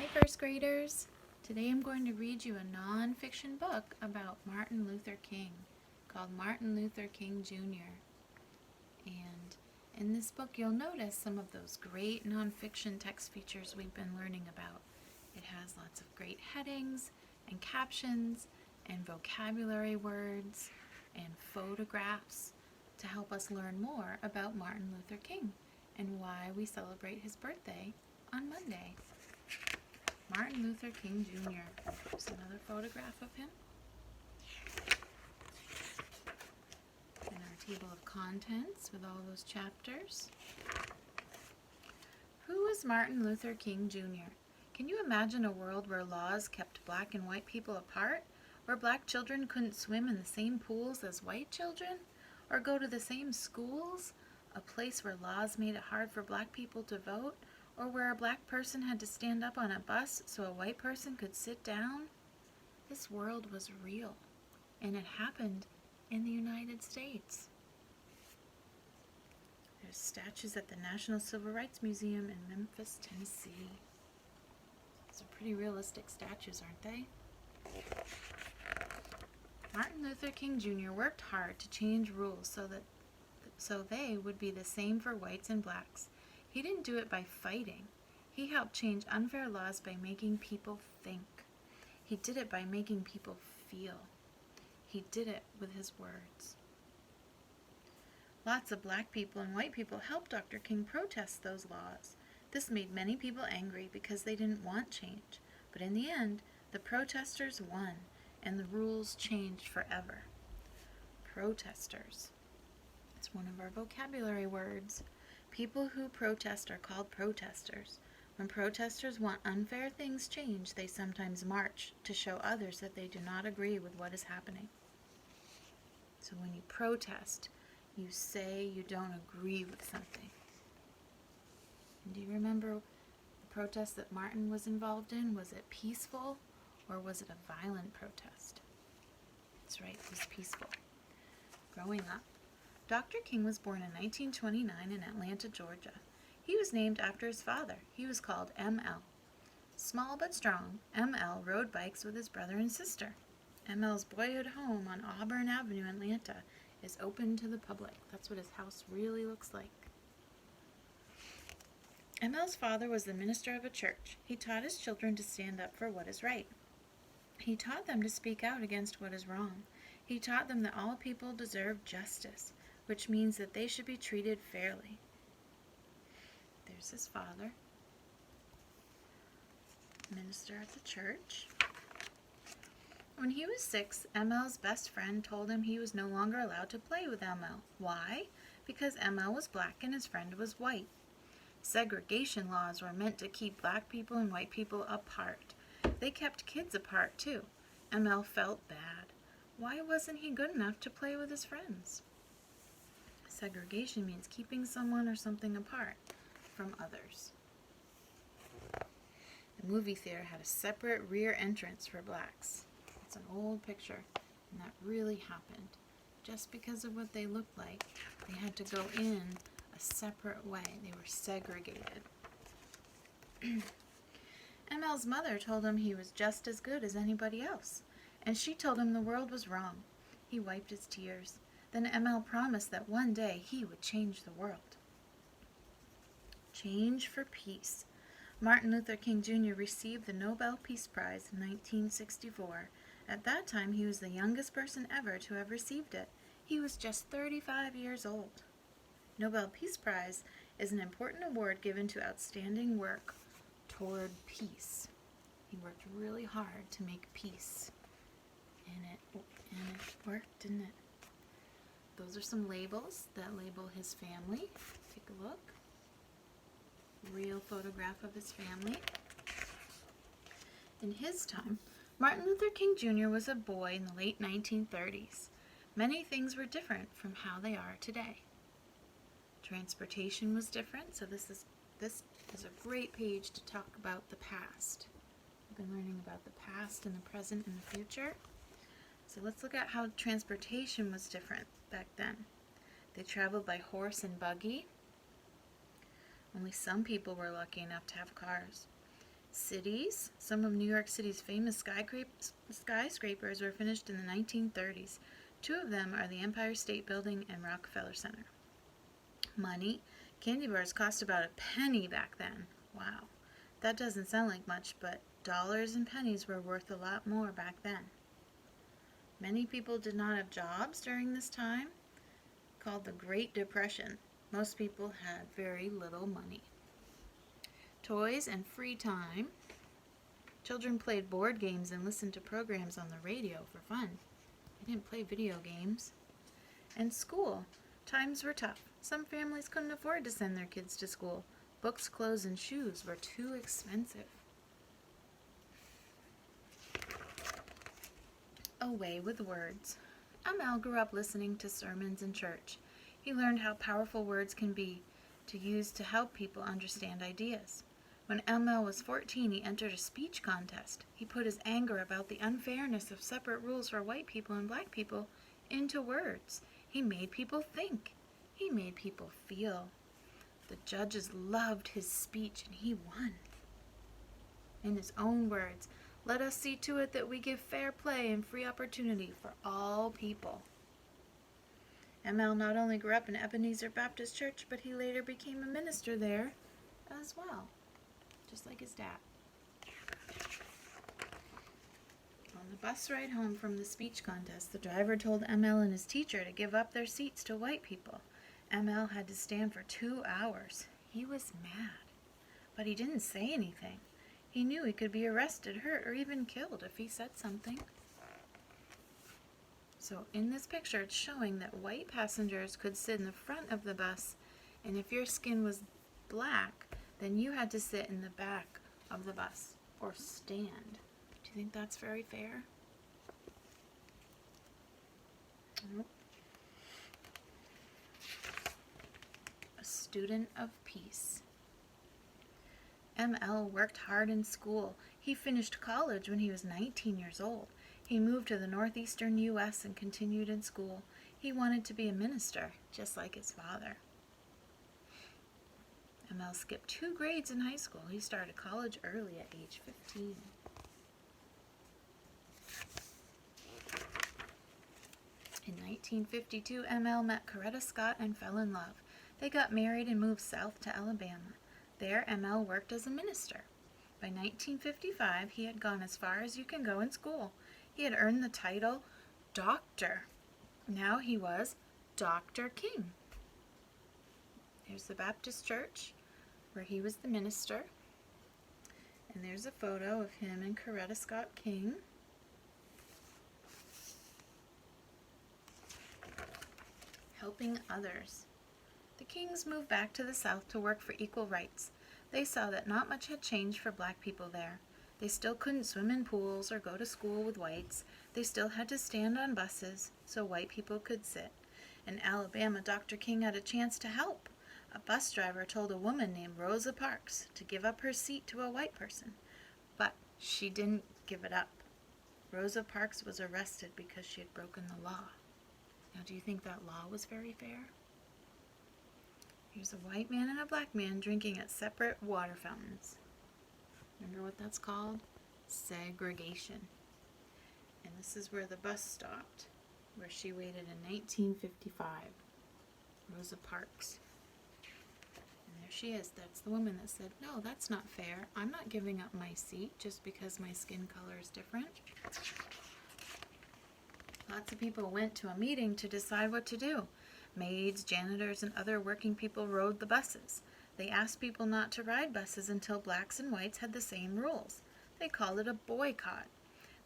Hi first graders! Today I'm going to read you a non-fiction book about Martin Luther King called Martin Luther King Jr. And in this book you'll notice some of those great non-fiction text features we've been learning about. It has lots of great headings and captions and vocabulary words and photographs to help us learn more about Martin Luther King and why we celebrate his birthday on Monday. Martin Luther King Jr. Here's another photograph of him. And our table of contents with all those chapters. Who was Martin Luther King Jr.? Can you imagine a world where laws kept black and white people apart? Where black children couldn't swim in the same pools as white children? Or go to the same schools? A place where laws made it hard for black people to vote? Or where a black person had to stand up on a bus so a white person could sit down? This world was real, and it happened in the United States. There's statues at the National Civil Rights Museum in Memphis, Tennessee. These are pretty realistic statues, aren't they? Martin Luther King Jr. worked hard to change rules so they would be the same for whites and blacks. He didn't do it by fighting. He helped change unfair laws by making people think. He did it by making people feel. He did it with his words. Lots of black people and white people helped Dr. King protest those laws. This made many people angry because they didn't want change. But in the end, the protesters won, and the rules changed forever. Protesters. It's one of our vocabulary words. People who protest are called protesters. When protesters want unfair things changed, they sometimes march to show others that they do not agree with what is happening. So when you protest, you say you don't agree with something. And do you remember the protest that Martin was involved in? Was it peaceful or was it a violent protest? That's right, it was peaceful. Growing up, Dr. King was born in 1929 in Atlanta, Georgia. He was named after his father. He was called M.L. Small but strong, M.L. rode bikes with his brother and sister. M.L.'s boyhood home on Auburn Avenue in Atlanta is open to the public. That's what his house really looks like. M.L.'s father was the minister of a church. He taught his children to stand up for what is right. He taught them to speak out against what is wrong. He taught them that all people deserve justice, which means that they should be treated fairly. There's his father, minister at the church. When he was 6, M.L.'s best friend told him he was no longer allowed to play with M.L. Why? Because M.L. was black and his friend was white. Segregation laws were meant to keep black people and white people apart. They kept kids apart, too. M.L. felt bad. Why wasn't he good enough to play with his friends? Segregation means keeping someone or something apart from others. The movie theater had a separate rear entrance for blacks. It's an old picture, and that really happened. Just because of what they looked like, they had to go in a separate way. They were segregated. M.L.'s mother told him he was just as good as anybody else, and she told him the world was wrong. He wiped his tears. Then M.L. promised that one day he would change the world. Change for peace. Martin Luther King Jr. received the Nobel Peace Prize in 1964. At that time, he was the youngest person ever to have received it. He was just 35 years old. Nobel Peace Prize is an important award given to outstanding work toward peace. He worked really hard to make peace. And it worked, didn't it? Those are some labels that label his family. Take a look. Real photograph of his family. In his time, Martin Luther King Jr. was a boy in the late 1930s. Many things were different from how they are today. Transportation was different, so this is a great page to talk about the past. We've been learning about the past and the present and the future. So let's look at how transportation was different back then. They traveled by horse and buggy. Only some people were lucky enough to have cars. Cities. Some of New York City's famous skyscrapers were finished in the 1930s. Two of them are the Empire State Building and Rockefeller Center. Money. Candy bars cost about a penny back then. Wow. That doesn't sound like much, but dollars and pennies were worth a lot more back then. Many people did not have jobs during this time, called the Great Depression. Most people had very little money. Toys and free time. Children played board games and listened to programs on the radio for fun. They didn't play video games. And school. Times were tough. Some families couldn't afford to send their kids to school. Books, clothes, and shoes were too expensive. A way with words. Amel grew up listening to sermons in church. He learned how powerful words can be to use to help people understand ideas. When Amel was 14, he entered a speech contest. He put his anger about the unfairness of separate rules for white people and black people into words. He made people think. He made people feel. The judges loved his speech, and he won. In his own words, "Let us see to it that we give fair play and free opportunity for all people." Amel not only grew up in Ebenezer Baptist Church, but he later became a minister there as well, just like his dad. On the bus ride home from the speech contest, the driver told Amel and his teacher to give up their seats to white people. Amel had to stand for 2 hours. He was mad, but he didn't say anything. He knew he could be arrested, hurt, or even killed if he said something. So in this picture, it's showing that white passengers could sit in the front of the bus, and if your skin was black, then you had to sit in the back of the bus or stand. Do you think that's very fair? Nope. A student of peace. M.L. worked hard in school. He finished college when he was 19 years old. He moved to the northeastern U.S. and continued in school. He wanted to be a minister, just like his father. M.L. skipped 2 grades in high school. He started college early at age 15. In 1952, M.L. met Coretta Scott and fell in love. They got married and moved south to Alabama. There, M.L. worked as a minister. By 1955, he had gone as far as you can go in school. He had earned the title Doctor. Now he was Dr. King. Here's the Baptist church where he was the minister. And there's a photo of him and Coretta Scott King. Helping others. The Kings moved back to the South to work for equal rights. They saw that not much had changed for black people there. They still couldn't swim in pools or go to school with whites. They still had to stand on buses so white people could sit. In Alabama, Dr. King had a chance to help. A bus driver told a woman named Rosa Parks to give up her seat to a white person, but she didn't give it up. Rosa Parks was arrested because she had broken the law. Now, do you think that law was very fair? Here's a white man and a black man drinking at separate water fountains. Remember what that's called? Segregation. And this is where the bus stopped, where she waited in 1955. Rosa Parks. And there she is. That's the woman that said, "No, that's not fair. I'm not giving up my seat just because my skin color is different." Lots of people went to a meeting to decide what to do. Maids, janitors, and other working people rode the buses. They asked people not to ride buses until blacks and whites had the same rules. They called it a boycott.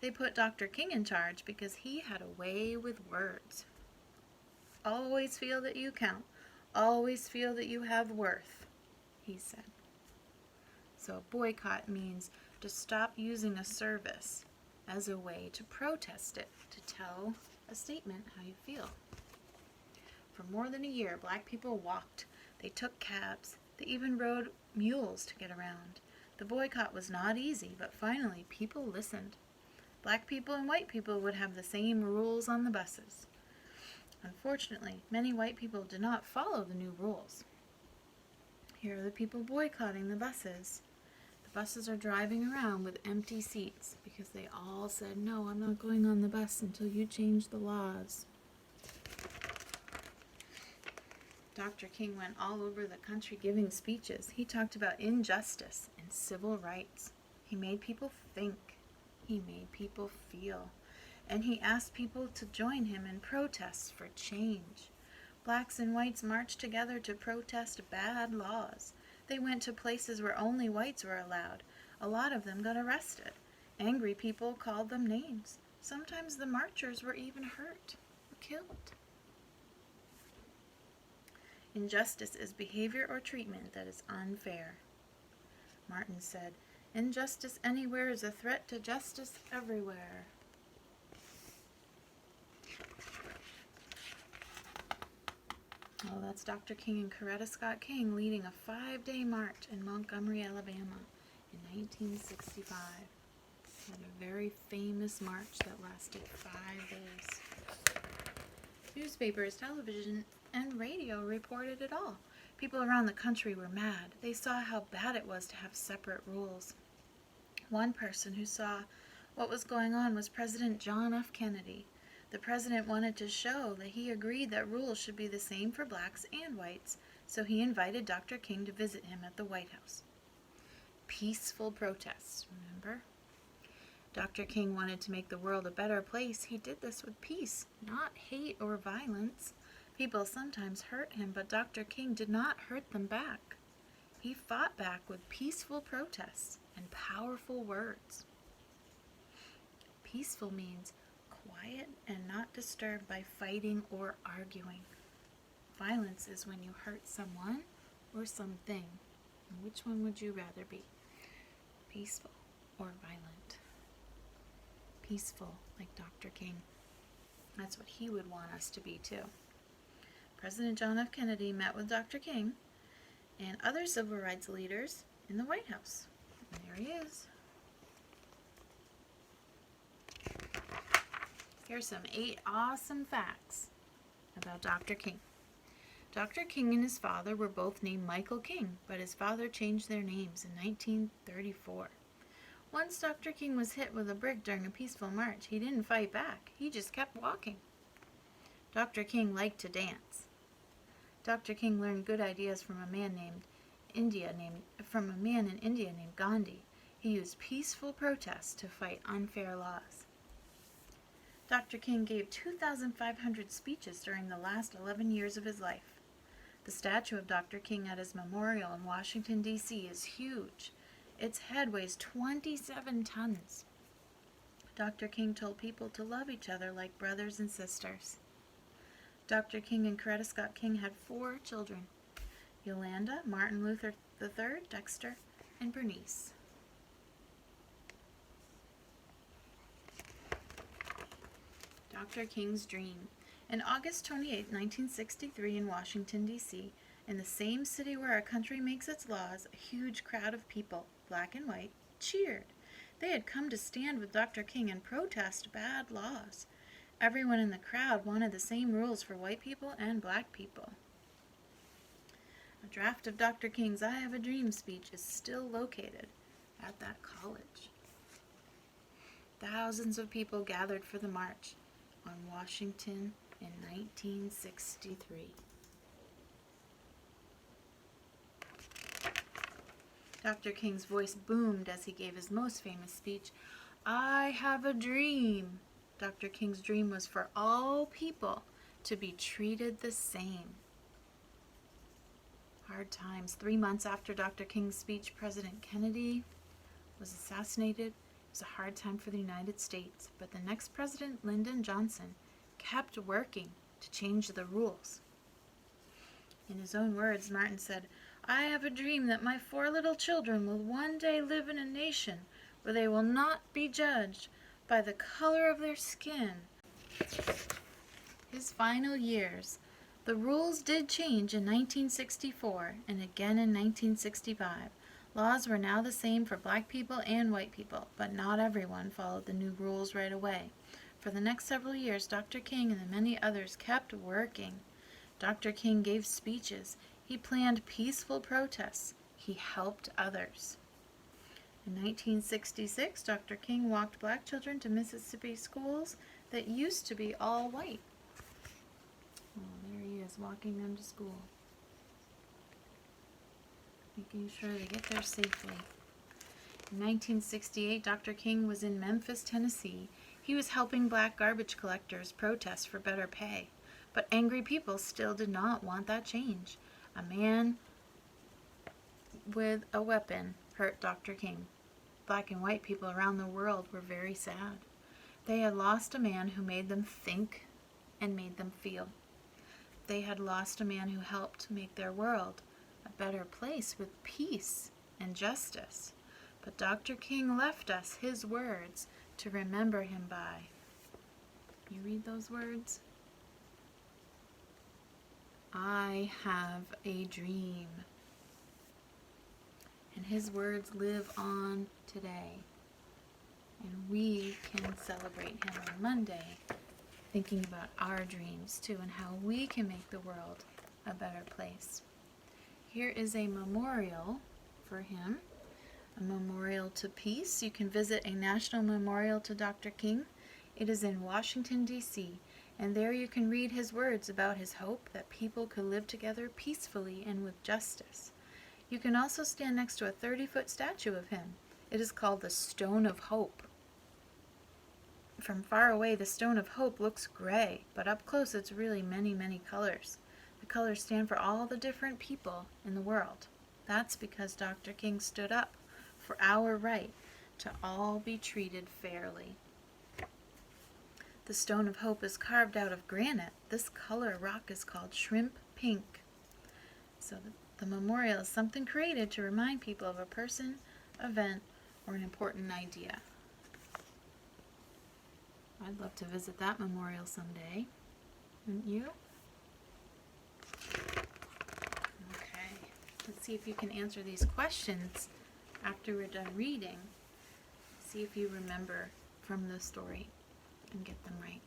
They put Dr. King in charge because he had a way with words. "Always feel that you count. Always feel that you have worth," he said. So a boycott means to stop using a service as a way to protest it, to tell a statement how you feel. For more than a year, black people walked. They took cabs. They even rode mules to get around. The boycott was not easy, but finally people listened. Black people and white people would have the same rules on the buses. Unfortunately, many white people did not follow the new rules. Here are the people boycotting the buses. The Buses are driving around with empty seats because they all said, "No, I'm not going on the bus until you change the laws." Dr. King went all over the country giving speeches. He talked about injustice and civil rights. He made people think. He made people feel. And he asked people to join him in protests for change. Blacks and whites marched together to protest bad laws. They went to places where only whites were allowed. A lot of them got arrested. Angry people called them names. Sometimes the marchers were even hurt or killed. Injustice is behavior or treatment that is unfair. Martin said, "Injustice anywhere is a threat to justice everywhere." Oh, that's Dr. King and Coretta Scott King leading a 5-day march in Montgomery, Alabama in 1965. Had a very famous march that lasted 5 days. Newspapers, television, and radio reported it all. People around the country were mad. They saw how bad it was to have separate rules. One person who saw what was going on was President John F. Kennedy. The president wanted to show that he agreed that rules should be the same for blacks and whites, so he invited Dr. King to visit him at the White House. Peaceful protests, remember? Dr. King wanted to make the world a better place. He did this with peace, not hate or violence. People sometimes hurt him, but Dr. King did not hurt them back. He fought back with peaceful protests and powerful words. Peaceful means quiet and not disturbed by fighting or arguing. Violence is when you hurt someone or something. Which one would you rather be? Peaceful or violent? Peaceful, like Dr. King. That's what he would want us to be too. President John F. Kennedy met with Dr. King and other civil rights leaders in the White House. And there he is. Here's some 8 awesome facts about Dr. King. Dr. King and his father were both named Michael King, but his father changed their names in 1934. Once Dr. King was hit with a brick during a peaceful march, he didn't fight back. He just kept walking. Dr. King liked to dance. Dr. King learned good ideas from a man in India named Gandhi. He used peaceful protests to fight unfair laws. Dr. King gave 2,500 speeches during the last 11 years of his life. The statue of Dr. King at his memorial in Washington, D.C. is huge. Its head weighs 27 tons. Dr. King told people to love each other like brothers and sisters. Dr. King and Coretta Scott King had 4 children: Yolanda, Martin Luther III, Dexter, and Bernice. Dr. King's dream. In August 28, 1963, in Washington, D.C., in the same city where our country makes its laws, a huge crowd of people, black and white, cheered. They had come to stand with Dr. King and protest bad laws. Everyone in the crowd wanted the same rules for white people and black people. A draft of Dr. King's "I Have a Dream" speech is still located at that college. Thousands of people gathered for the march on Washington in 1963. Dr. King's voice boomed as he gave his most famous speech, "I have a dream." Dr. King's dream was for all people to be treated the same. Hard times. 3 months after Dr. King's speech, President Kennedy was assassinated. It was a hard time for the United States, but the next president, Lyndon Johnson, kept working to change the rules. In his own words, Martin said, "I have a dream that my 4 little children will one day live in a nation where they will not be judged by the color of their skin." His final years. The rules did change in 1964 and again in 1965. Laws were now the same for black people and white people, but not everyone followed the new rules right away. For the next several years, Dr. King and the many others kept working. Dr. King gave speeches. He planned peaceful protests. He helped others. In 1966, Dr. King walked black children to Mississippi schools that used to be all white. Oh, there he is, walking them to school. Making sure they get there safely. In 1968, Dr. King was in Memphis, Tennessee. He was helping black garbage collectors protest for better pay. But angry people still did not want that change. A man with a weapon hurt Dr. King. Black and white people around the world were very sad. They had lost a man who made them think and made them feel. They had lost a man who helped make their world a better place with peace and justice. But Dr. King left us his words to remember him by. You read those words? I have a dream. And his words live on today. And we can celebrate him on Monday, thinking about our dreams too and how we can make the world a better place. Here is a memorial for him, a memorial to peace. You can visit a national memorial to Dr. King. It is in Washington, D.C., and there you can read his words about his hope that people could live together peacefully and with justice. You can also stand next to a 30-foot statue of him. It is called the Stone of Hope. From far away, the Stone of Hope looks gray, but up close it's really many, many colors. The colors stand for all the different people in the world. That's because Dr. King stood up for our right to all be treated fairly. The Stone of Hope is carved out of granite. This color rock is called shrimp pink. So the memorial is something created to remind people of a person, event, or an important idea. I'd love to visit that memorial someday. Wouldn't you? Okay, let's see if you can answer these questions after we're done reading. See if you remember from the story and get them right.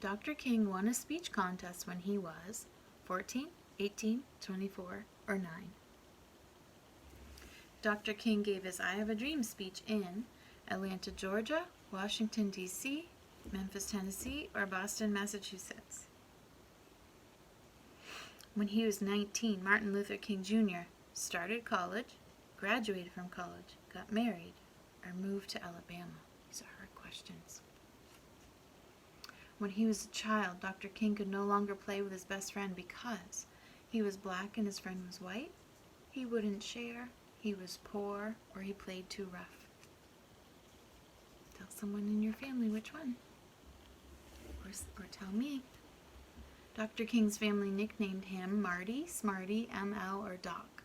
Dr. King won a speech contest when he was 14, 18, 24, or 9. Dr. King gave his I Have a Dream speech in Atlanta, Georgia, Washington, D.C., Memphis, Tennessee, or Boston, Massachusetts. When he was 19, Martin Luther King Jr. started college, graduated from college, got married, or moved to Alabama. These are hard questions. When he was a child, Dr. King could no longer play with his best friend because he was black and his friend was white. He wouldn't share, he was poor, or he played too rough. Tell someone in your family which one. Or tell me. Dr. King's family nicknamed him Marty, Smarty, ML, or Doc.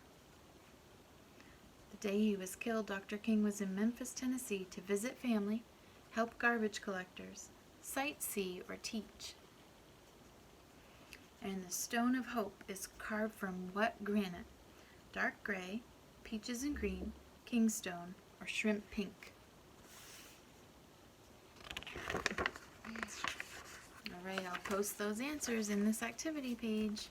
The day he was killed, Dr. King was in Memphis, Tennessee to visit family, help garbage collectors, sightsee, or teach. And the Stone of Hope is carved from what granite? Dark gray, peaches and green, kingstone, or shrimp pink. Alright, I'll post those answers in this activity page.